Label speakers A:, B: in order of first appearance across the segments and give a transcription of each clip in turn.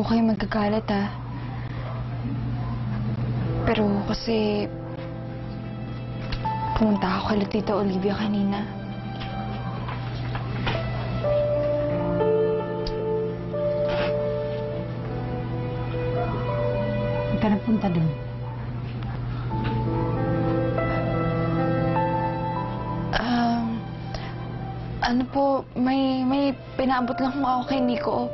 A: kayo magkagalit, ha? Pero kasi... pumunta ako kay Tita Olivia kanina.
B: Huwag ka nagpunta dun.
A: Ano po, may pinaabot lang kung ako kay Nico.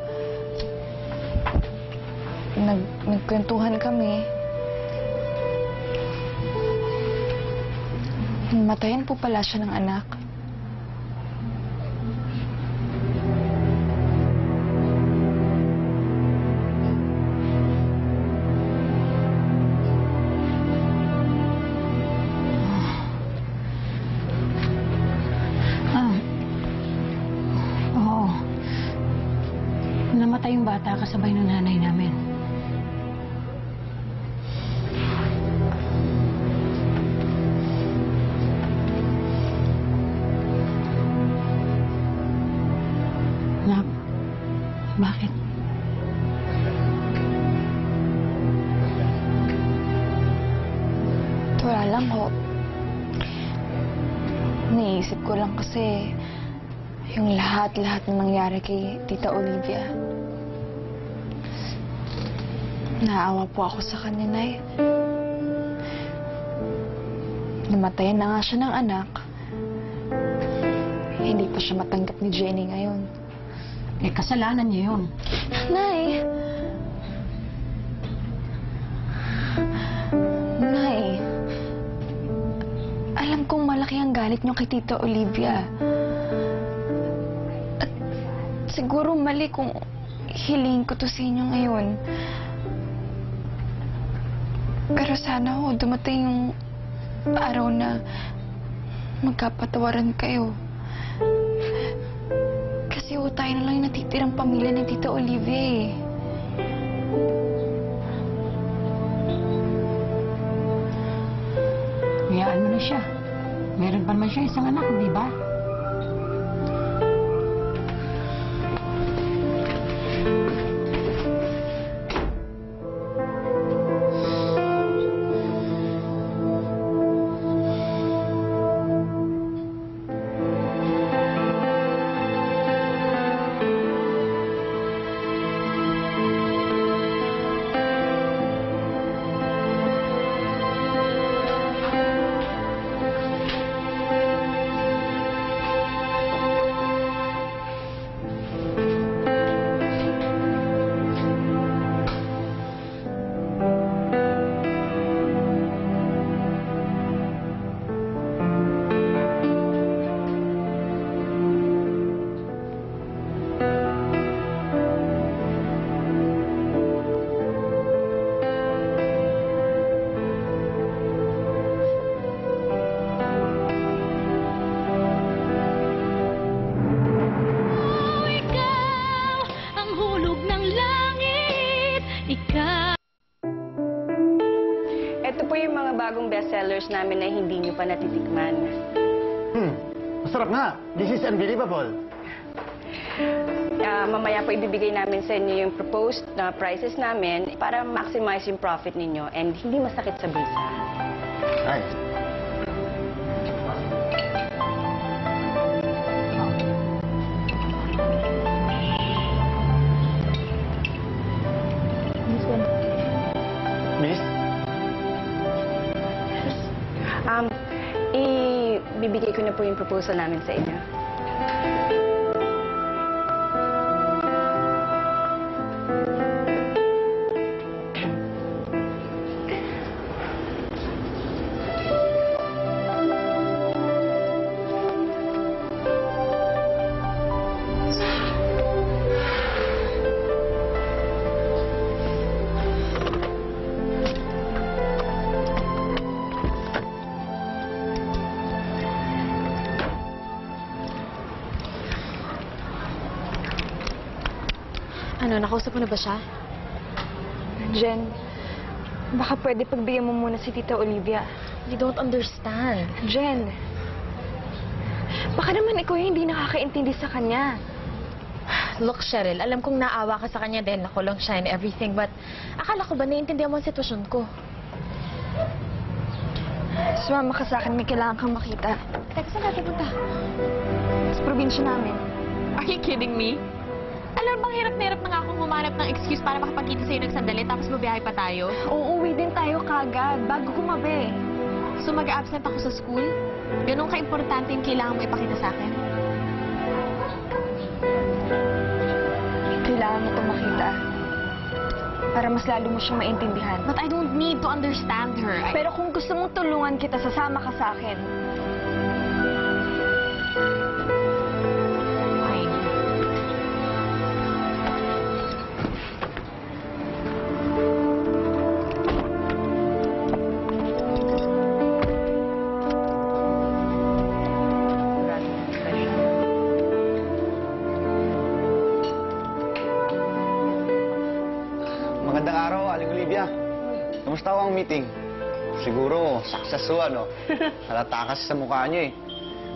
A: Nagkwentuhan kami. Matayin po pala siya ng anak.
B: Oo. Namatay yung bata kasabay ng nanay namin. Nak, bakit?
A: Wala lang ho. Naisip ko lang kasi yung lahat-lahat ng nangyari kay Tita Olivia. Naawa po ako sa kanya, Nay. Namatayan na nga siya ng anak. Hindi pa siya matanggap ni Jenny ngayon.
B: Eh, kasalanan niya yun.
A: Nay! Nay! Alam kong malaki ang galit niyo kay Tita Olivia. At siguro mali kung hilingin ko to sa inyo ngayon. Pero sana ho, dumating yung araw na magkapatawaran kayo. Kasi ho, tayo na lang yung natitirang pamilya ni Tita Olivia, eh.
B: Hayaan mo na siya. Meron pa naman siya isang anak, di ba?
C: Ito po yung mga bagong bestsellers namin na hindi nyo pa natitikman.
D: Masarap nga. This is unbelievable.
C: Mamaya po ibibigay namin sa inyo yung proposed na prices namin para maximize yung profit ninyo and hindi masakit sa bulsa.
D: Ay. Miss?
C: Ibibigay ko na po yung proposal namin sa inyo.
A: Ano, nakausap mo na ba siya? Jen, baka pwede pagbigyan mo muna si Tita Olivia.
E: You don't understand.
A: Jen, baka naman ikaw yung hindi nakakaintindi sa kanya.
E: Look, Cheryl, alam kong naawa ka sa kanya dahil nakulong siya and everything, but akala ko ba naiintindihan mo ang sitwasyon ko?
A: Sumama ka sa akin, may kailangan kang makita.
E: Teka, saan natin punta?
A: Sa probinsya namin.
E: Are you kidding me? Alam bang hirap na hirap na nga akong humanap ng excuse para makapagkita sa'yo ng sandali tapos mabiyahe pa tayo?
A: Uuwi din tayo kagad, bago gumabi.
E: So mag-absent ako sa school? Ganun ka-importante yung kailangan mo ipakita sa akin?
A: Kailangan mo itong makita. Para mas lalo mo siyang maintindihan.
E: But I don't need to understand her.
A: Pero kung gusto mong tulungan kita, sasama ka sa akin.
E: Fine.
D: Magandang araw, Aling Olivia. Kamusta ang meeting? Siguro, successful, no? Halata kasi sa mukha niyo, eh.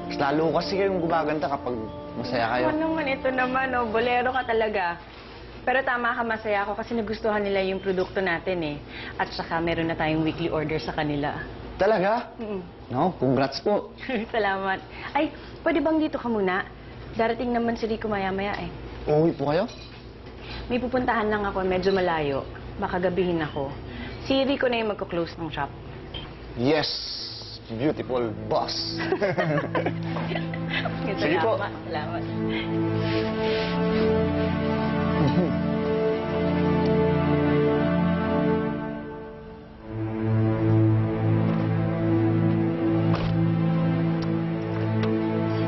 D: Mas lalo kasi kayong gumaganda kapag masaya kayo.
C: Ano naman, ito naman, oh, bolero ka talaga. Pero tama ka, masaya ako kasi nagustuhan nila yung produkto natin eh. At saka meron na tayong weekly order sa kanila.
D: Talaga?
C: Mm.
D: No, congrats po.
C: Salamat. Ay, pwede bang dito ka muna? Darating naman si Rico maya-maya eh.
D: Uuwi po kayo?
C: May pupuntahan lang ako, medyo malayo. Baka gabihin ako. Si Rico na yung magko-close ng shop.
D: Yes, beautiful boss. Sige po.
C: Salamat. Salamat.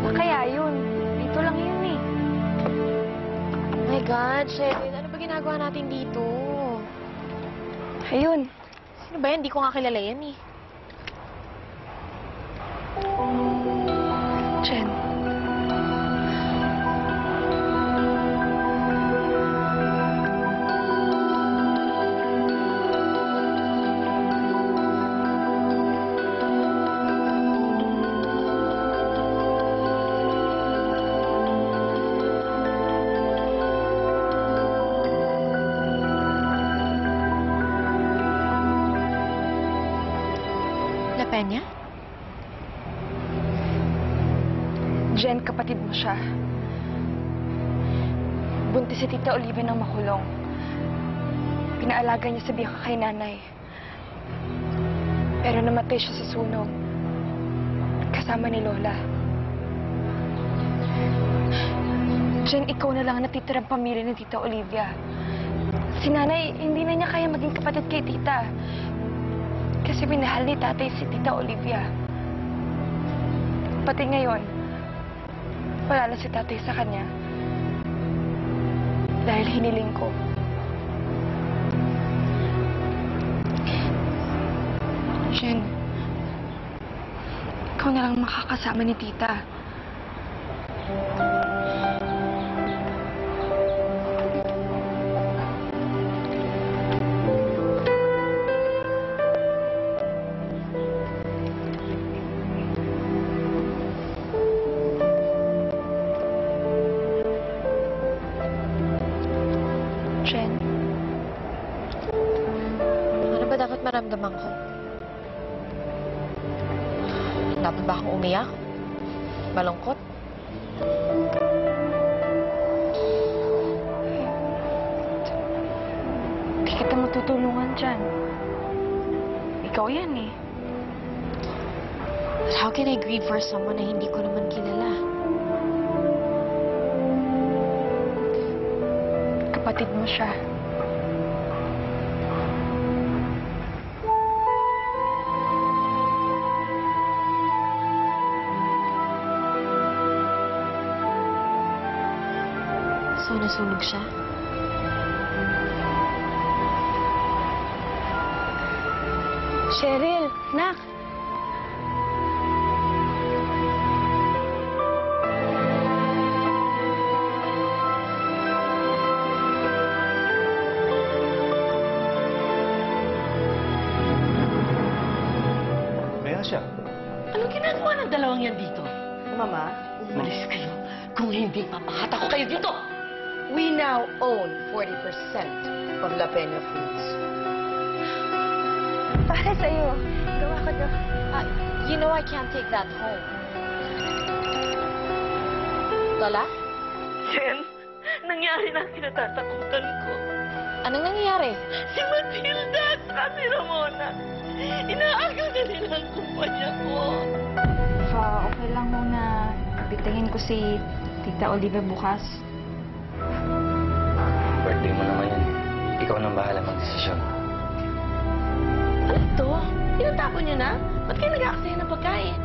A: Saan kaya yun? Dito lang yun eh.
E: Oh my God, Cheryl, ano ba ginagawa natin dito?
A: Ayun.
E: Sino ba yan? Hindi ko nga kilala yan eh.
A: Jen.
E: La Peña?
A: Jen, kapatid mo siya. Buntis si Tita Olivia ng makulong. Pinaalaga niya sa biyaka kay nanay. Pero namatay siya sa sunog. Kasama ni Lola. Jen, ikaw na lang ang natitirang pamilya ni Tita Olivia. Si nanay, hindi na niya kaya maging kapatid kay Tita. Kasi minahal ni tatay si Tita Olivia. Pati ngayon, wala na si tatay sa kanya. Dahil hiniling ko. Jen, ikaw na lang makakasama ni Tita. Jen,
E: Ano ba dapat maramdaman ko? Dapat ba akong umiyak? Malungkot?
A: hindi kita matutulungan dyan. Ikaw yan eh.
E: But how can I grieve for someone na hindi ko naman kilala?
A: Kapatid mo siya.
E: So, nasunog siya?
A: Cheryl, nak.
D: Meron siya.
F: Anong ginagawa ng dalawang yan dito?
C: Mama?
F: Umalis kayo. Kung hindi, papahatak ko kayo dito! We now own 40% of La Peña Foods.
A: Para sa'yo. Gawa ko to.
F: You know I can't take that home. Lola?
G: Jen, nangyari na ang kinatatakutan ko.
F: Anong nangyayari?
G: Si Matilda at saka si Ramona. Inaagaw na nila ang kumpanya ko.
A: Okay lang muna bitahin ko si Tita Olivia bukas.
H: Birthday mo naman yan. Ikaw nang bahala magdesisyon.
G: Ano to? Tinatapon niyo na? Ba't kayo nag-aaksaya ng pagkain?